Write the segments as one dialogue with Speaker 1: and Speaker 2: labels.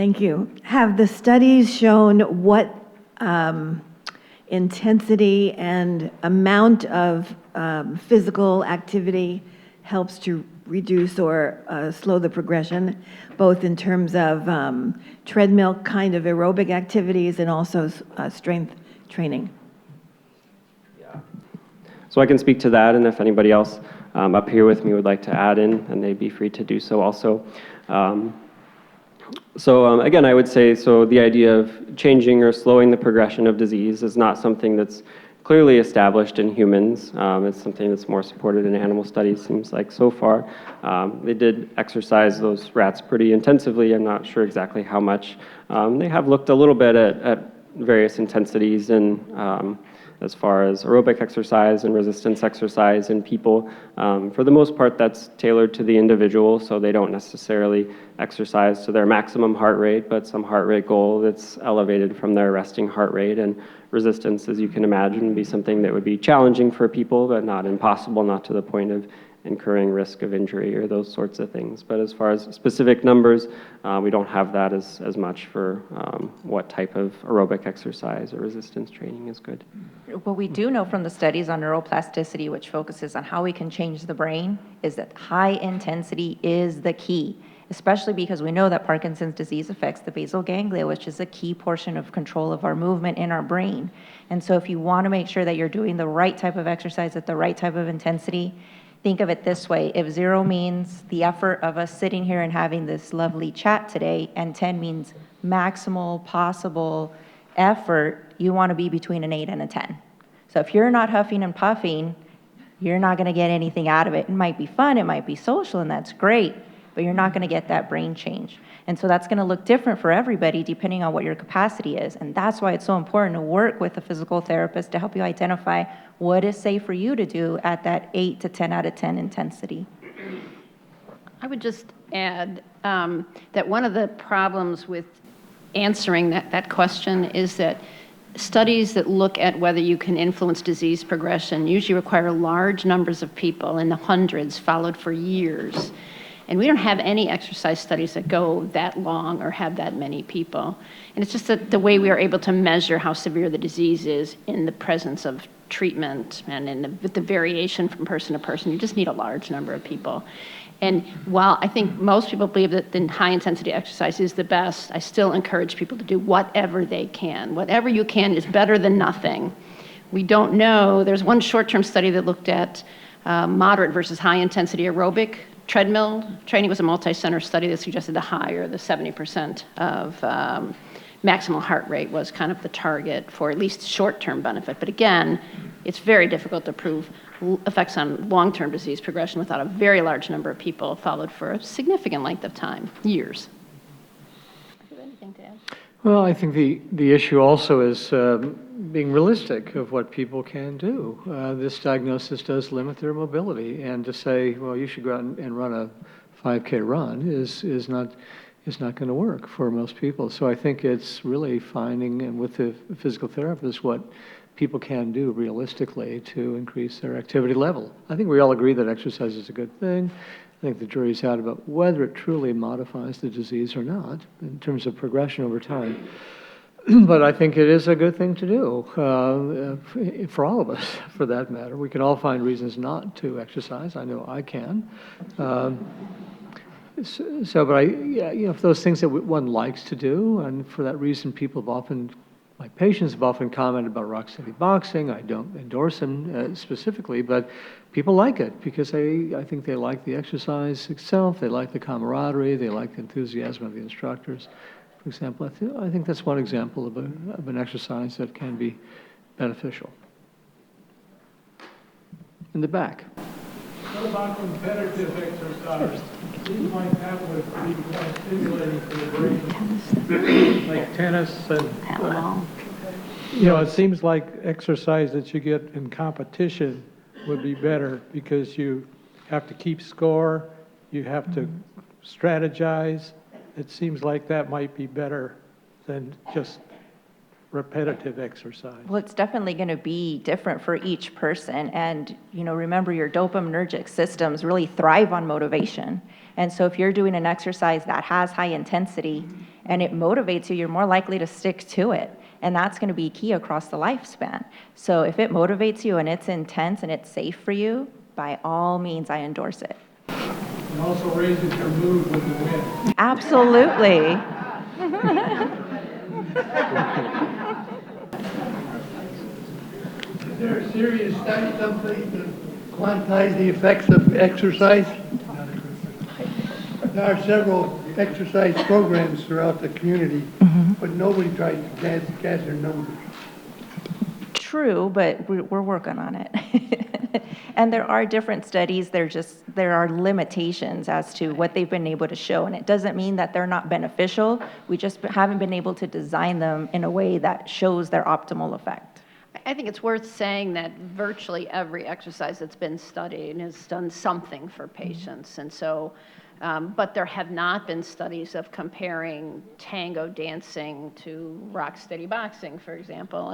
Speaker 1: Thank you. Have the studies shown what intensity and amount of physical activity helps to reduce or slow the progression, both in terms of treadmill kind of aerobic activities and also strength training?
Speaker 2: Yeah. So I can speak to that, and if anybody else up here with me would like to add in, and they'd be free to do so also. Again, I would say, so the idea of changing or slowing the progression of disease is not something that's clearly established in humans. It's something that's more supported in animal studies, seems like so far. They did exercise those rats pretty intensively. I'm not sure exactly how much. They have looked a little bit at various intensities and as far as aerobic exercise and resistance exercise in people. For the most part, that's tailored to the individual, so they don't necessarily exercise to their maximum heart rate, but some heart rate goal that's elevated from their resting heart rate. And resistance, as you can imagine, would be something that would be challenging for people, but not impossible, not to the point of incurring risk of injury or those sorts of things. But as far as specific numbers, we don't have that as much for what type of aerobic exercise or resistance training is good.
Speaker 3: What we do know from the studies on neuroplasticity, which focuses on how we can change the brain, is that high intensity is the key, especially because we know that Parkinson's disease affects the basal ganglia, which is a key portion of control of our movement in our brain. And so if you want to make sure that you're doing the right type of exercise at the right type of intensity, think of it this way. If 0 means the effort of us sitting here and having this lovely chat today, and 10 means maximal possible effort, you want to be between an 8 and a 10. So if you're not huffing and puffing, you're not going to get anything out of it. It might be fun, it might be social, and that's great, but you're not going to get that brain change. And so that's going to look different for everybody depending on what your capacity is. And that's why it's so important to work with a physical therapist to help you identify what is safe for you to do at that 8 to 10 out of 10 intensity.
Speaker 4: I would just add that one of the problems with answering that question is that studies that look at whether you can influence disease progression usually require large numbers of people in the hundreds followed for years. And we don't have any exercise studies that go that long or have that many people. And it's just that the way we are able to measure how severe the disease is in the presence of treatment and with the variation from person to person, you just need a large number of people. And while I think most people believe that the high intensity exercise is the best, I still encourage people to do whatever they can. Whatever you can is better than nothing. We don't know. There's one short-term study that looked at moderate versus high intensity aerobic treadmill training. Was a multi-center study that suggested the higher, the 70% of maximal heart rate was kind of the target for at least short-term benefit. But again, it's very difficult to prove effects on long-term disease progression without a very large number of people followed for a significant length of time, years. Do you have anything to add?
Speaker 5: Well, I think the issue also is being realistic of what people can do. This diagnosis does limit their mobility, and to say, well, you should go out and run a 5K run is not going to work for most people. So I think it's really finding, and with the physical therapist, what people can do realistically to increase their activity level. I think we all agree that exercise is a good thing. I think the jury's out about whether it truly modifies the disease or not in terms of progression over time. But I think it is a good thing to do for all of us, for that matter. We can all find reasons not to exercise. I know I can. But if those things that one likes to do, and for that reason, people have often, my patients have often commented about Rock Steady Boxing. I don't endorse them specifically, but people like it because I think they like the exercise itself, they like the camaraderie, they like the enthusiasm of the instructors. For example, I think that's one example of an exercise that can be beneficial. In the back.
Speaker 6: What about competitive exercise? Seems like that would be more stimulating for the brain, like tennis and it seems like exercise that you get in competition would be better because you have to keep score, you have to strategize. It seems like that might be better than just repetitive exercise.
Speaker 3: Well, it's definitely going to be different for each person. And, remember your dopaminergic systems really thrive on motivation. And so if you're doing an exercise that has high intensity and it motivates you, you're more likely to stick to it. And that's going to be key across the lifespan. So if it motivates you and it's intense and it's safe for you, by all means, I endorse it.
Speaker 6: It also raises your mood with the wind.
Speaker 3: Absolutely.
Speaker 7: Is there a serious study someplace to quantize the effects of exercise? There are several exercise programs throughout the community, but nobody tries to gather numbers.
Speaker 3: True, but we're working on it. And there are different studies, there are limitations as to what they've been able to show, and it doesn't mean that they're not beneficial, we just haven't been able to design them in a way that shows their optimal effect.
Speaker 4: I think it's worth saying that virtually every exercise that's been studied has done something for patients. And so, but there have not been studies of comparing tango dancing to rock steady boxing, for example.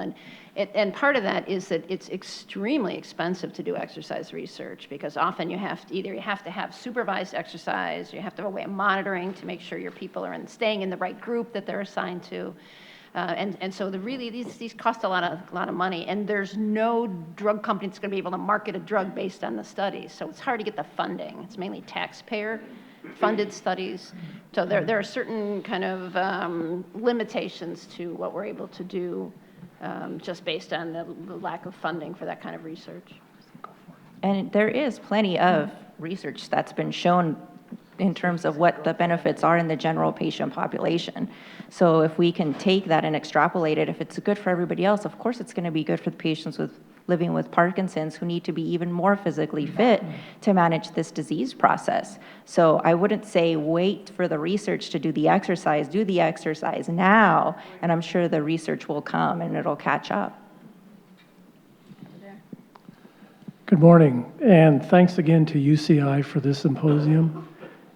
Speaker 4: And part of that is that it's extremely expensive to do exercise research, because often you have to have supervised exercise, you have to have a way of monitoring to make sure your people are staying in the right group that they're assigned to. And so these cost a lot of money, and there's no drug company that's going to be able to market a drug based on the studies. So it's hard to get the funding. It's mainly taxpayer-funded studies. So there are certain kind of limitations to what we're able to do just based on the lack of funding for that kind of research.
Speaker 3: And there is plenty of research that's been shown in terms of what the benefits are in the general patient population. So if we can take that and extrapolate it, if it's good for everybody else, of course it's going to be good for the patients living with Parkinson's, who need to be even more physically fit to manage this disease process. So I wouldn't say wait for the research to do the exercise now, and I'm sure the research will come and it'll catch up.
Speaker 6: Good morning, and thanks again to UCI for this symposium.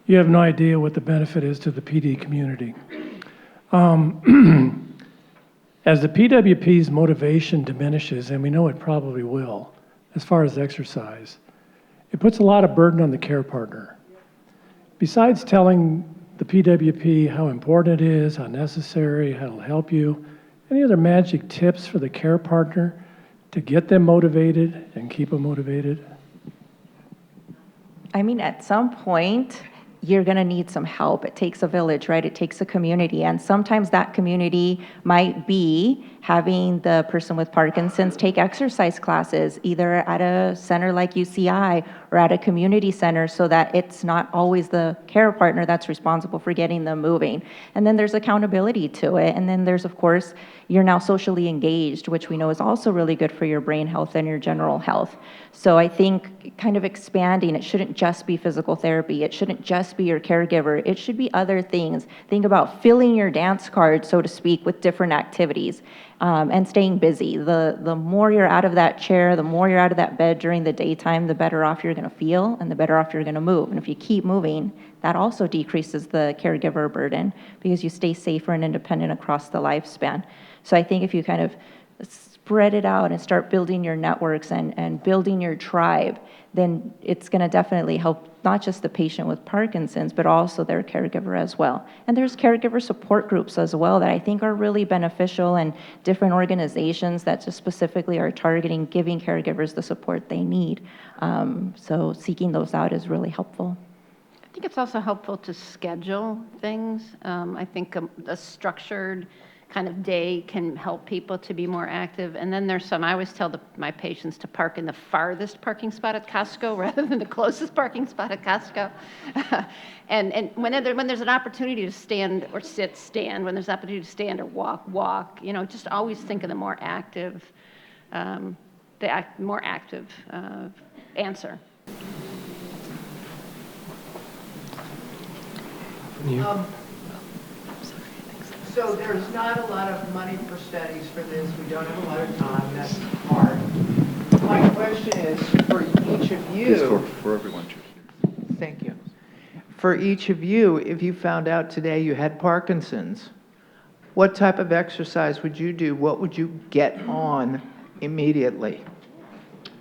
Speaker 6: You have no idea what the benefit is to the PD community. As the PWP's motivation diminishes, and we know it probably will, as far as exercise, it puts a lot of burden on the care partner. Besides telling the PWP how important it is, how necessary, how it'll help you, any other magic tips for the care partner to get them motivated and keep them motivated?
Speaker 3: I mean, at some point, you're going to need some help. It takes a village, right? It takes a community. And sometimes that community might be having the person with Parkinson's take exercise classes, either at a center like UCI or at a community center, so that it's not always the care partner that's responsible for getting them moving. And then there's accountability to it. And then there's, of course, you're now socially engaged, which we know is also really good for your brain health and your general health. So I think kind of expanding, it shouldn't just be physical therapy. It shouldn't just be your caregiver. It should be other things. Think about filling your dance card, so to speak, with different activities. And staying busy. The more you're out of that chair, the more you're out of that bed during the daytime, the better off you're going to feel and the better off you're going to move. And if you keep moving, that also decreases the caregiver burden because you stay safer and independent across the lifespan. So I think if you kind of spread it out and start building your networks and building your tribe, then it's going to definitely help not just the patient with Parkinson's, but also their caregiver as well. And there's caregiver support groups as well that I think are really beneficial, and different organizations that just specifically are targeting giving caregivers the support they need. So seeking those out is really helpful.
Speaker 4: I think it's also helpful to schedule things. I think a structured kind of day can help people to be more active. And then there's I always tell my patients to park in the farthest parking spot at Costco rather than the closest parking spot at Costco. And when there's an opportunity to stand or sit, stand. When there's an opportunity to stand or walk. You know, just always think of the more active, answer.
Speaker 8: So there's not a lot of money for studies for this. We don't have a lot of time. That's hard. My question is, for each of you...
Speaker 9: For everyone.
Speaker 8: Thank you. For each of you, if you found out today you had Parkinson's, what type of exercise would you do? What would you get on immediately?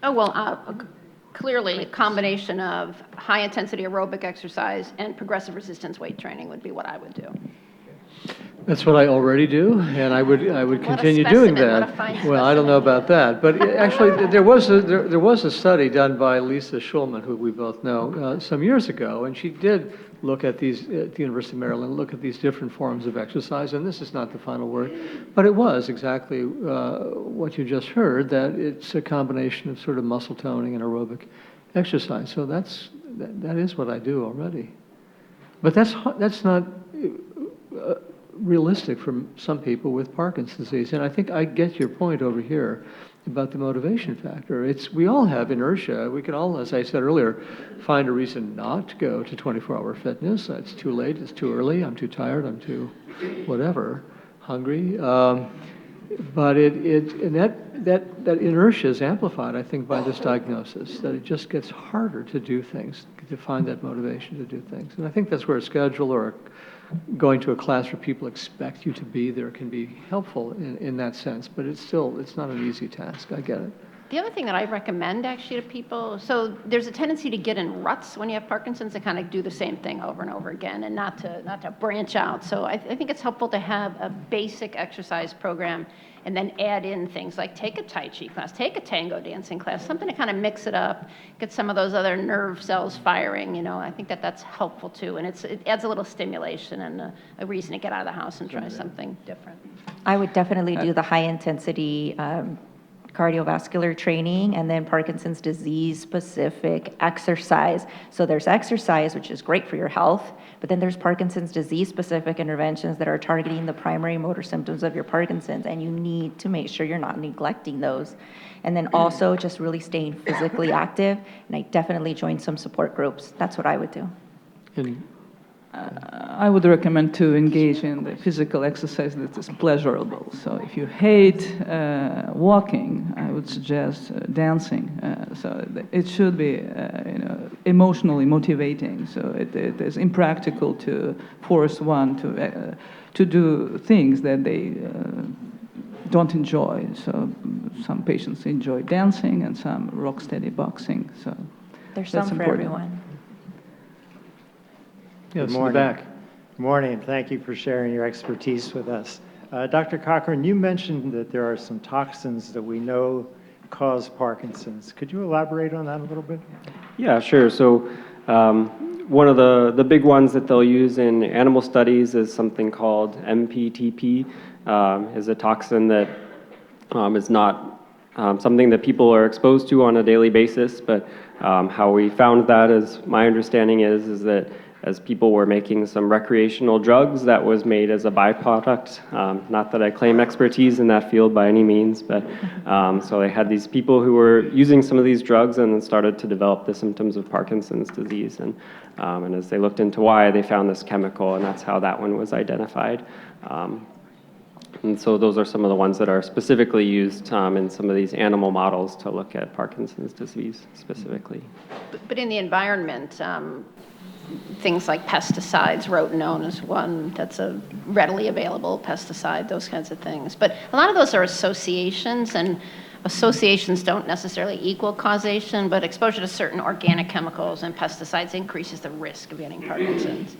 Speaker 4: Oh, well, clearly a combination of high-intensity aerobic exercise and progressive resistance weight training would be what I would do.
Speaker 5: That's what I already do, and I would continue doing
Speaker 4: specimen, what a
Speaker 5: that.
Speaker 4: fine
Speaker 5: Well, I don't know about that, but actually, there was a study done by Lisa Schulman, who we both know, some years ago, and she did look at these, at the University of Maryland, look at these different forms of exercise, and this is not the final word, but it was exactly what you just heard, that it's a combination of sort of muscle toning and aerobic exercise. So that is what I do already. But that's not realistic for some people with Parkinson's disease. And I think I get your point over here about the motivation factor. We all have inertia. We can all, as I said earlier, find a reason not to go to 24-hour fitness. It's too late, it's too early, I'm too tired, I'm too whatever, hungry. But that inertia is amplified, I think, by this diagnosis, that it just gets harder to do things, to find that motivation to do things. And I think that's where a schedule or going to a class where people expect you to be there can be helpful in that sense, but it's not an easy task. I get it.
Speaker 4: The other thing that I recommend actually to people, so there's a tendency to get in ruts when you have Parkinson's and kind of do the same thing over and over again and not to branch out. So I think it's helpful to have a basic exercise program and then add in things like take a Tai Chi class, take a tango dancing class, something to kind of mix it up, get some of those other nerve cells firing, you know. I think that's helpful too. And it adds a little stimulation and a reason to get out of the house and try something different.
Speaker 3: I would definitely do the high intensity cardiovascular training and then Parkinson's disease specific exercise. So there's exercise, which is great for your health, but then there's Parkinson's disease specific interventions that are targeting the primary motor symptoms of your Parkinson's, and you need to make sure you're not neglecting those. And then also just really staying physically active, and I definitely joined some support groups. That's what I would do.
Speaker 5: And
Speaker 9: I would recommend to engage in the physical exercise that is pleasurable. So if you hate walking, I would suggest dancing. So it should be emotionally motivating. So it is impractical to force one to do things that they don't enjoy. So some patients enjoy dancing and some rock steady boxing. So
Speaker 3: There's
Speaker 9: that's
Speaker 3: some for
Speaker 9: important.
Speaker 3: everyone.
Speaker 5: yes, in the
Speaker 10: morning.
Speaker 5: back.
Speaker 10: Good morning. Thank you for sharing your expertise with us. Dr. Cochran, you mentioned that there are some toxins that we know cause Parkinson's. Could you elaborate on that a little bit?
Speaker 2: Yeah, sure. So one of the big ones that they'll use in animal studies is something called MPTP, is a toxin that is not something that people are exposed to on a daily basis, but how we found that, as my understanding is that as people were making some recreational drugs, that was made as a byproduct. Not that I claim expertise in that field by any means, but so they had these people who were using some of these drugs and then started to develop the symptoms of Parkinson's disease. And as they looked into why, they found this chemical, and that's how that one was identified. And so those are some of the ones that are specifically used in some of these animal models to look at Parkinson's disease specifically.
Speaker 4: But in the environment, things like pesticides, rotenone is one that's a readily available pesticide, those kinds of things. But a lot of those are associations, and associations don't necessarily equal causation, but exposure to certain organic chemicals and pesticides increases the risk of getting Parkinson's.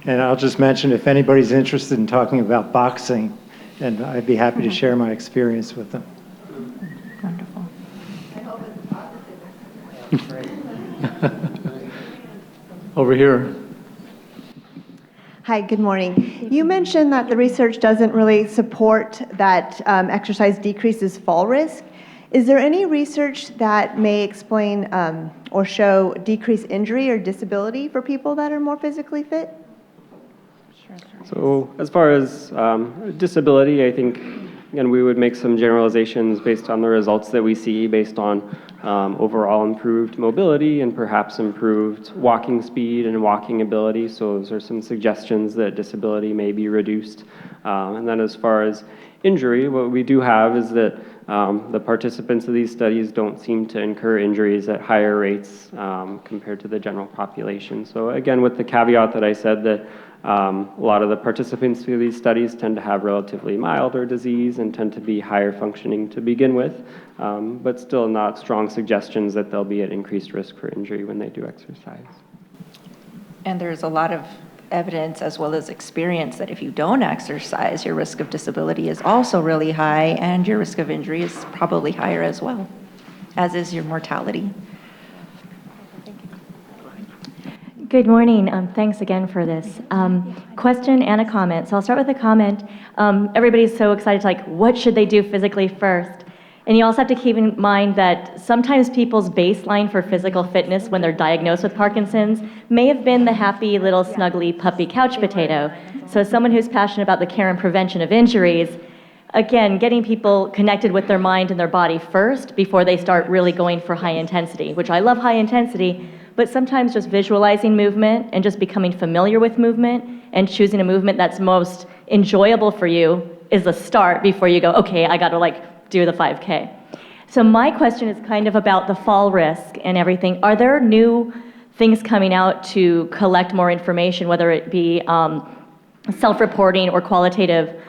Speaker 10: And I'll just mention, if anybody's interested in talking about boxing, and I'd be happy to share my experience with them.
Speaker 3: Wonderful.
Speaker 5: Over here.
Speaker 11: Hi, good morning. You mentioned that the research doesn't really support that exercise decreases fall risk. Is there any research that may explain or show decreased injury or disability for people that are more physically fit?
Speaker 2: So as far as disability, I think, again, we would make some generalizations based on the results that we see, based on overall improved mobility and perhaps improved walking speed and walking ability. So those are some suggestions that disability may be reduced. And then as far as injury, what we do have is that the participants of these studies don't seem to incur injuries at higher rates compared to the general population. So again, with the caveat that I said that a lot of the participants through these studies tend to have relatively milder disease and tend to be higher functioning to begin with, but still not strong suggestions that they'll be at increased risk for injury when they do exercise.
Speaker 3: And there's a lot of evidence as well as experience that if you don't exercise, your risk of disability is also really high, and your risk of injury is probably higher as well, as is your mortality.
Speaker 12: Good morning. Thanks again for this. Question and a comment. So I'll start with a comment. Everybody's so excited to what should they do physically first? And you also have to keep in mind that sometimes people's baseline for physical fitness when they're diagnosed with Parkinson's may have been the happy little snuggly puppy couch potato. So as someone who's passionate about the care and prevention of injuries, again, getting people connected with their mind and their body first before they start really going for high intensity, which I love high intensity, but sometimes just visualizing movement and just becoming familiar with movement and choosing a movement that's most enjoyable for you is a start before you go, okay, I gotta do the 5K. So my question is kind of about the fall risk and everything. Are there new things coming out to collect more information, whether it be self-reporting or qualitative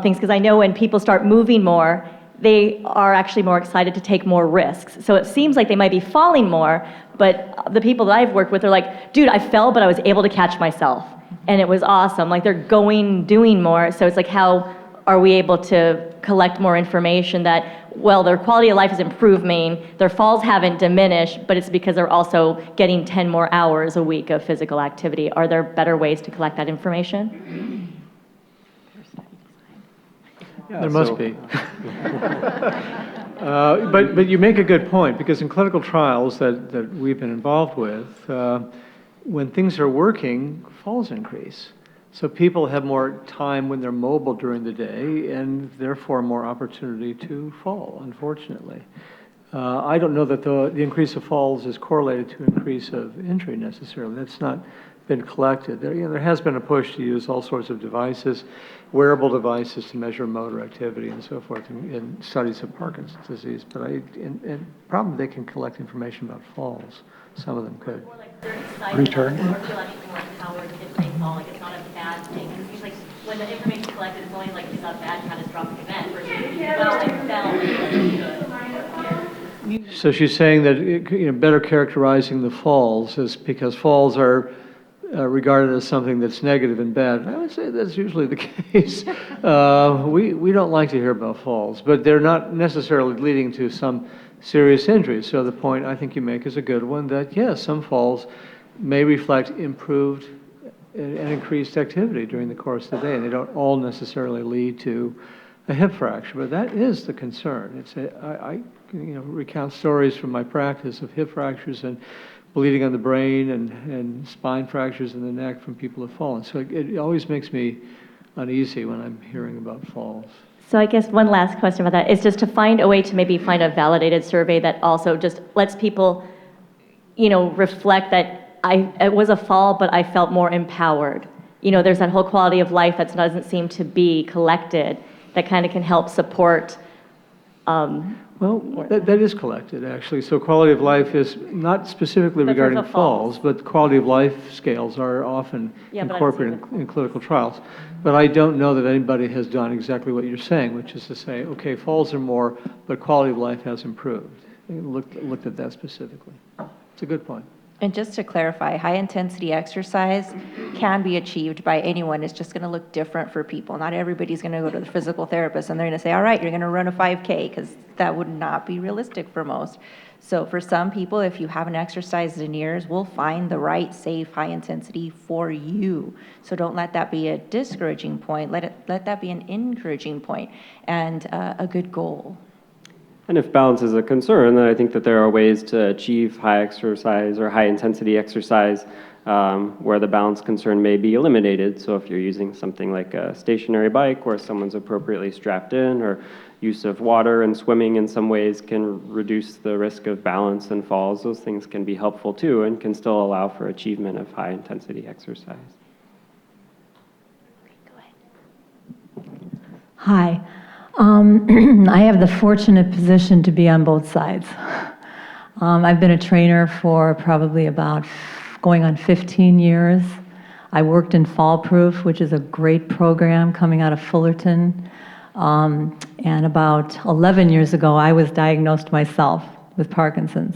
Speaker 12: things? Because I know when people start moving more, they are actually more excited to take more risks. So it seems like they might be falling more, but the people that I've worked with are like, dude, I fell, but I was able to catch myself. And it was awesome. They're doing more. So it's how are we able to collect more information that, well, their quality of life is improving, their falls haven't diminished, but it's because they're also getting 10 more hours a week of physical activity. Are there better ways to collect that information?
Speaker 5: There must be. But you make a good point, because in clinical trials that we've been involved with, when things are working, falls increase. So people have more time when they're mobile during the day, and therefore more opportunity to fall, unfortunately. I don't know that the increase of falls is correlated to increase of injury necessarily. That's not been collected. There has been a push to use all sorts of devices, wearable devices to measure motor activity and so forth in studies of Parkinson's disease. But probably they can collect information about falls. Some of them could.
Speaker 12: Return. Or feel anything empowered if they fall, it's not a bad thing. Because usually when the information collected is only it's not a bad catastrophic event versus well, I fell.
Speaker 5: So she's saying that better characterizing the falls is because falls are regarded as something that's negative and bad. I would say that's usually the case. We don't like to hear about falls, but they're not necessarily leading to some serious injuries. So the point I think you make is a good one, that yes, some falls may reflect improved and increased activity during the course of the day, and they don't all necessarily lead to a hip fracture, but that is the concern. I recount stories from my practice of hip fractures and bleeding on the brain and spine fractures in the neck from people who've fallen. So it always makes me uneasy when I'm hearing about falls.
Speaker 12: So I guess one last question about that is just to find a way to maybe find a validated survey that also just lets people, reflect that it was a fall, but I felt more empowered. There's that whole quality of life that doesn't seem to be collected that kind of can help support.
Speaker 5: Well, that is collected, actually. So quality of life is not specifically regarding falls, but quality of life scales are often incorporated in clinical trials. But I don't know that anybody has done exactly what you're saying, which is to say, okay, falls are more, but quality of life has improved. Looked at that specifically. It's a good point.
Speaker 3: And just to clarify, high-intensity exercise can be achieved by anyone. It's just going to look different for people. Not everybody's going to go to the physical therapist and they're going to say, all right, you're going to run a 5K, because that would not be realistic for most. So for some people, if you haven't exercised in years, we'll find the right, safe, high intensity for you. So don't let that be a discouraging point. Let that be an encouraging point and a good goal.
Speaker 2: And if balance is a concern, then I think that there are ways to achieve high exercise or high intensity exercise where the balance concern may be eliminated. So if you're using something like a stationary bike where someone's appropriately strapped in, or use of water and swimming in some ways can reduce the risk of balance and falls, those things can be helpful too and can still allow for achievement of high intensity exercise.
Speaker 13: Hi. I have the fortunate position to be on both sides. I've been a trainer for probably about going on 15 years. I worked in Fall Proof, which is a great program coming out of Fullerton. And about 11 years ago, I was diagnosed myself with Parkinson's.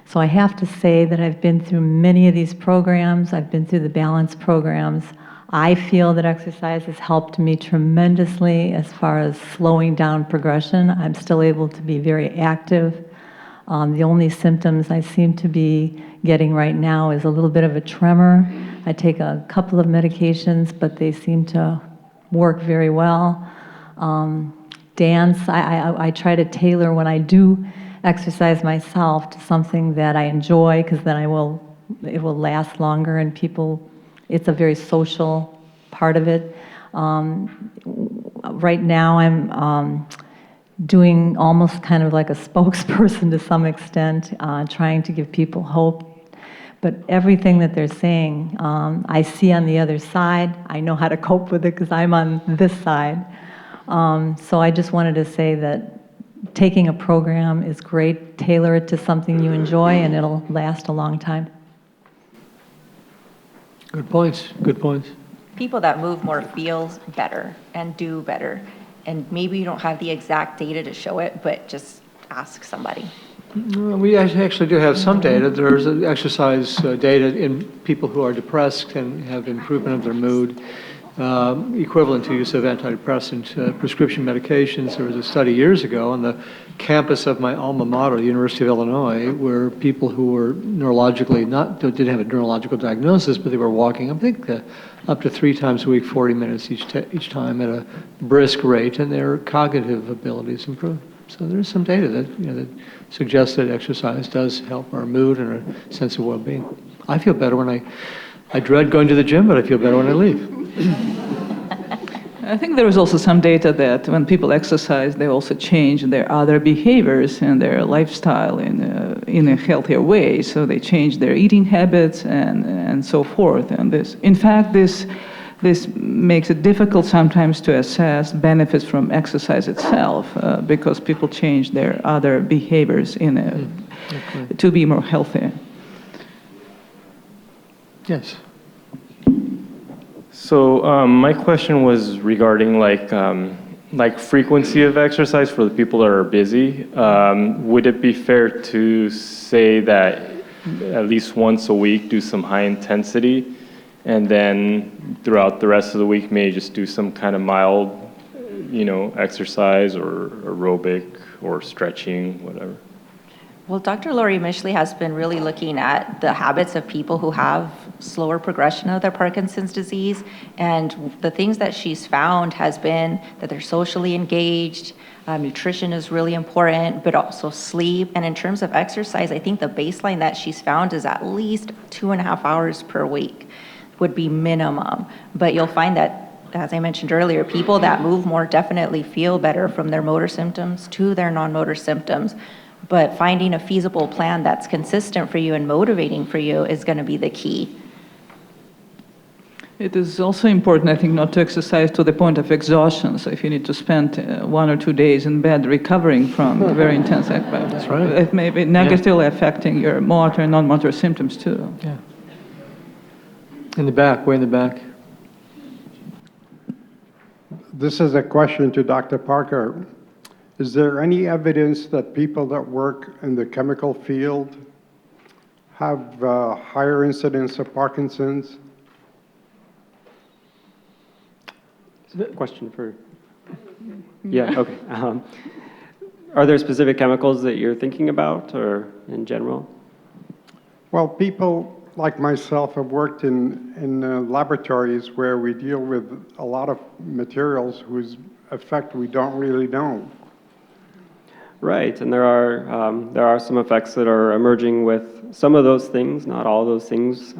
Speaker 13: So I have to say that I've been through many of these programs. I've been through the balance programs. I feel that exercise has helped me tremendously as far as slowing down progression. I'm still able to be very active. The only symptoms I seem to be getting right now is a little bit of a tremor. I take a couple of medications, but they seem to work very well. Dance, I try to tailor when I do exercise myself to something that I enjoy, because then it will last longer, and it's a very social part of it. Right now I'm doing almost kind of like a spokesperson to some extent, trying to give people hope. But everything that they're saying, I see on the other side. I know how to cope with it because I'm on this side. So I just wanted to say that taking a program is great. Tailor it to something you enjoy, and it'll last a long time.
Speaker 5: Good points, good points.
Speaker 3: People that move more feel better and do better. And maybe you don't have the exact data to show it, but just ask somebody.
Speaker 5: We actually do have some data. There's exercise data in people who are depressed and have improvement of their mood, equivalent to use of antidepressant prescription medications. There was a study years ago on the campus of my alma mater, the University of Illinois, where people who were didn't have a neurological diagnosis, but they were walking, I think, up to 3 times a week, 40 minutes each time at a brisk rate, and their cognitive abilities improved. So there's some data that suggests that exercise does help our mood and a sense of well-being. I feel better when I dread going to the gym, but I feel better when I leave.
Speaker 9: I think there is also some data that when people exercise, they also change their other behaviors and their lifestyle in a healthier way. So they change their eating habits and so forth. And in fact, this makes it difficult sometimes to assess benefits from exercise itself because people change their other behaviors to be more healthy.
Speaker 5: Yes.
Speaker 14: So my question was regarding like frequency of exercise for the people that are busy. Would it be fair to say that at least once a week do some high intensity, and then throughout the rest of the week maybe just do some kind of mild, exercise or aerobic or stretching, whatever?
Speaker 3: Well, Dr. Lori Mishley has been really looking at the habits of people who have slower progression of their Parkinson's disease. And the things that she's found has been that they're socially engaged, nutrition is really important, but also sleep. And in terms of exercise, I think the baseline that she's found is at least 2.5 hours per week would be minimum. But you'll find that, as I mentioned earlier, people that move more definitely feel better from their motor symptoms to their non-motor symptoms. But finding a feasible plan that's consistent for you and motivating for you is going to be the key.
Speaker 9: It is also important, I think, not to exercise to the point of exhaustion. So if you need to spend 1 or 2 days in bed recovering from very intense exercise,
Speaker 5: that's right.
Speaker 9: It may be negatively affecting your motor and non-motor symptoms too.
Speaker 5: Yeah. In the back, way in the back.
Speaker 15: This is a question to Dr. Parker. Is there any evidence that people that work in the chemical field have higher incidence of Parkinson's?
Speaker 2: Question for... Yeah, okay. Are there specific chemicals that you're thinking about, or in general?
Speaker 15: Well, people like myself have worked in laboratories where we deal with a lot of materials whose effect we don't really know.
Speaker 2: Right, and there are some effects that are emerging with some of those things, not all of those things.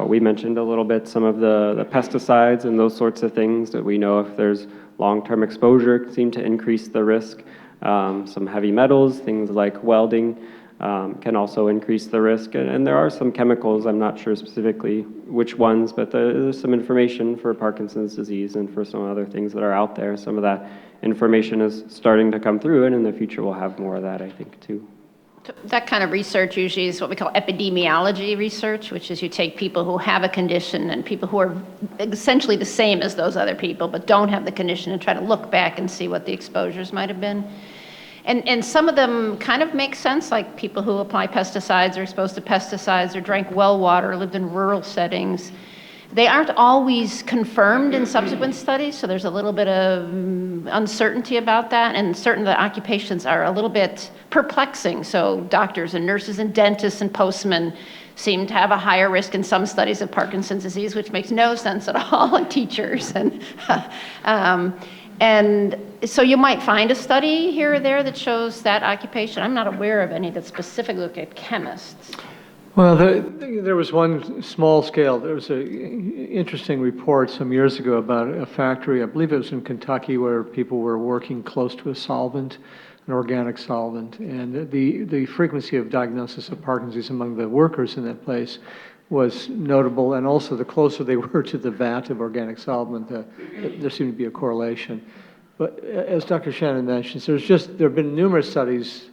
Speaker 2: We mentioned a little bit some of the pesticides and those sorts of things that we know if there's long-term exposure seem to increase the risk. Some heavy metals, things like welding, can also increase the risk. And there are some chemicals, I'm not sure specifically which ones, but there's some information for Parkinson's disease and for some other things that are out there. Some of that information is starting to come through, and in the future we'll have more of that, I think, too.
Speaker 4: That kind of research usually is what we call epidemiology research, which is you take people who have a condition and people who are essentially the same as those other people but don't have the condition and try to look back and see what the exposures might have been. And some of them kind of make sense, like people who apply pesticides, are exposed to pesticides, or drank well water, lived in rural settings. They aren't always confirmed in subsequent studies, so there's a little bit of uncertainty about that, and certain of the occupations are a little bit perplexing. So doctors and nurses and dentists and postmen seem to have a higher risk in some studies of Parkinson's disease, which makes no sense at all, and teachers. And so you might find a study here or there that shows that occupation. I'm not aware of any that specifically look at chemists.
Speaker 5: Well, there was one small scale. There was an interesting report some years ago about a factory, I believe it was in Kentucky, where people were working close to a solvent, an organic solvent. And the frequency of diagnosis of Parkinson's among the workers in that place was notable. And also, the closer they were to the vat of organic solvent, there seemed to be a correlation. But as Dr. Shannon mentions, there have been numerous studies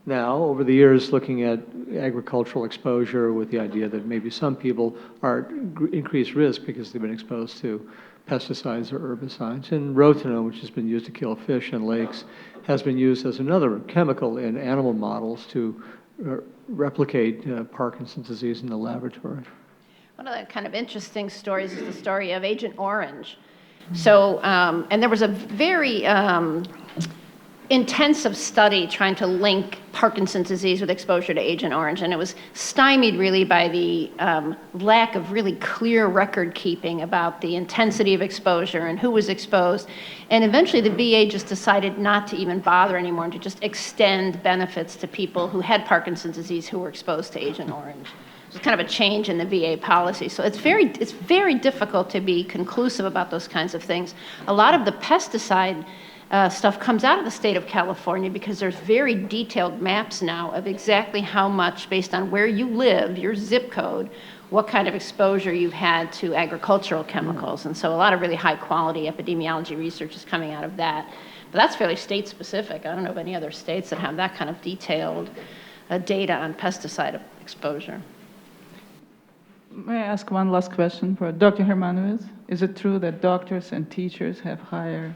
Speaker 5: now over the years looking at agricultural exposure with the idea that maybe some people are at increased risk because they've been exposed to pesticides or herbicides. And rotenone, which has been used to kill fish in lakes, has been used as another chemical in animal models to replicate Parkinson's disease in the laboratory.
Speaker 4: One of the kind of interesting stories is the story of Agent Orange. So, and there was a very intensive study trying to link Parkinson's disease with exposure to Agent Orange, and it was stymied really by the lack of really clear record keeping about the intensity of exposure and who was exposed. And eventually the VA just decided not to even bother anymore and to just extend benefits to people who had Parkinson's disease who were exposed to Agent Orange. It's kind of a change in the VA policy. So it's very difficult to be conclusive about those kinds of things. A lot of the pesticide stuff comes out of the state of California because there's very detailed maps now of exactly how much, based on where you live, your zip code, what kind of exposure you've had to agricultural chemicals. And so a lot of really high quality epidemiology research is coming out of that. But that's fairly state specific. I don't know of any other states that have that kind of detailed data on pesticide exposure.
Speaker 9: May I ask one last question for Dr. Hermanowitz? Is it true that doctors and teachers have higher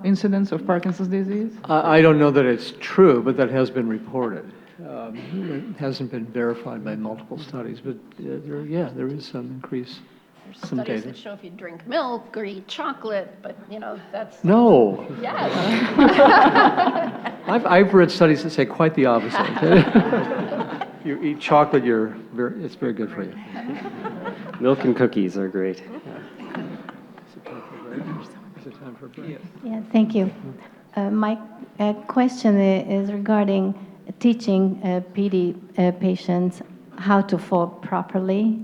Speaker 9: incidence of Parkinson's disease?
Speaker 5: I don't know that it's true, but that has been reported. It hasn't been verified by multiple studies, but there is some increase.
Speaker 4: There's studies that show if you drink milk or eat chocolate, but that's...
Speaker 5: No.
Speaker 4: Yes.
Speaker 5: I've read studies that say quite the opposite. If you eat chocolate, it's very good for you.
Speaker 2: Milk and cookies are great.
Speaker 16: Yeah, thank you. My question is regarding teaching PD patients how to fall properly.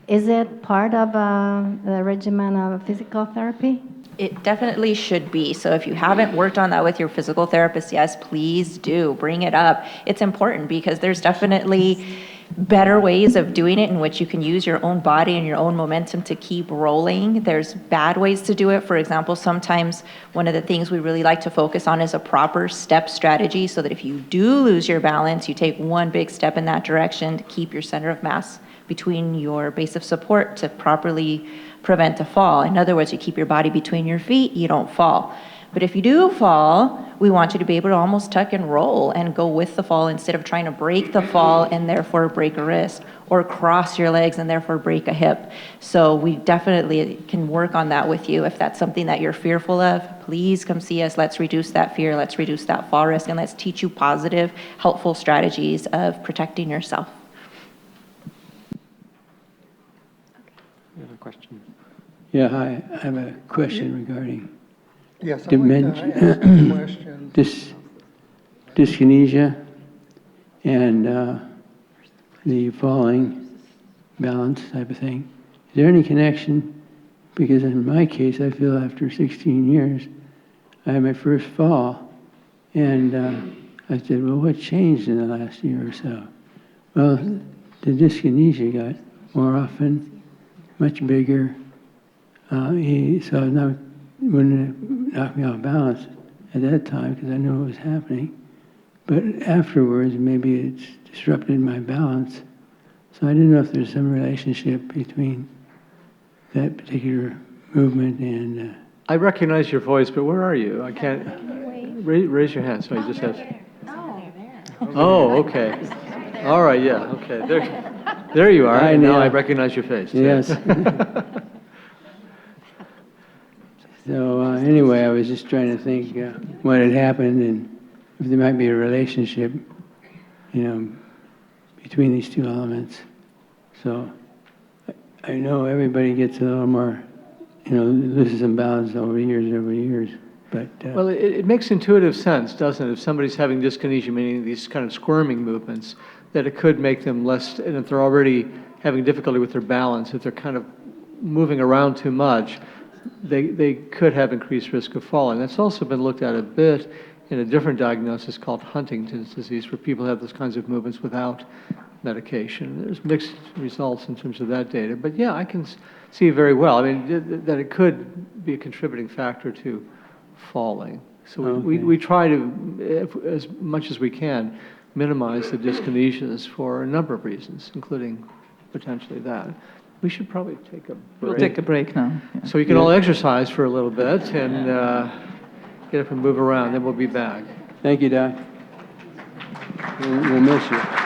Speaker 16: Is it part of the regimen of physical therapy?
Speaker 3: It definitely should be. So if you haven't worked on that with your physical therapist, yes, please do. Bring it up. It's important because there's definitely better ways of doing it in which you can use your own body and your own momentum to keep rolling. There's bad ways to do it. For example, sometimes one of the things we really like to focus on is a proper step strategy so that if you do lose your balance, you take one big step in that direction to keep your center of mass between your base of support to properly prevent a fall. In other words, you keep your body between your feet, you don't fall. But if you do fall, we want you to be able to almost tuck and roll and go with the fall instead of trying to break the fall and therefore break a wrist, or cross your legs and therefore break a hip. So we definitely can work on that with you. If that's something that you're fearful of, please come see us. Let's reduce that fear, let's reduce that fall risk, and let's teach you positive, helpful strategies of protecting yourself.
Speaker 2: I have a question.
Speaker 17: Yeah, hi. I have a question regarding
Speaker 7: Yes, I'd
Speaker 17: dementia,
Speaker 7: like to ask a question.
Speaker 17: dyskinesia, and the falling balance type of thing. Is there any connection? Because in my case, I feel after 16 years, I had my first fall, and I said, well, what changed in the last year or so? Well, the dyskinesia got more often, much bigger. So now wouldn't knock me off balance at that time because I knew what was happening. But afterwards, maybe it's disrupted my balance. So I didn't know if there's some relationship between that particular movement and...
Speaker 5: I recognize your voice, but where are you? I can't... Raise your hand, so you just have. Oh, okay. All right, yeah, okay. There you are, and now I recognize your face.
Speaker 17: Yes. So anyway, I was just trying to think what had happened and if there might be a relationship, between these two elements. So I know everybody gets a little more, loses some balance over years. But
Speaker 5: well, it makes intuitive sense, doesn't it? If somebody's having dyskinesia, meaning these kind of squirming movements, that it could make them less, and if they're already having difficulty with their balance, if they're kind of moving around too much, they could have increased risk of falling. That's also been looked at a bit in a different diagnosis called Huntington's disease, where people have those kinds of movements without medication. There's mixed results in terms of that data. But yeah, I can see very well, that it could be a contributing factor to falling. So we try to, as much as we can, minimize the dyskinesias for a number of reasons, including potentially that. We should probably take a break.
Speaker 9: We'll take a break now. Yeah.
Speaker 5: So you can all exercise for a little bit and get up and move around, then we'll be back.
Speaker 17: Thank you, Doc. We'll miss you.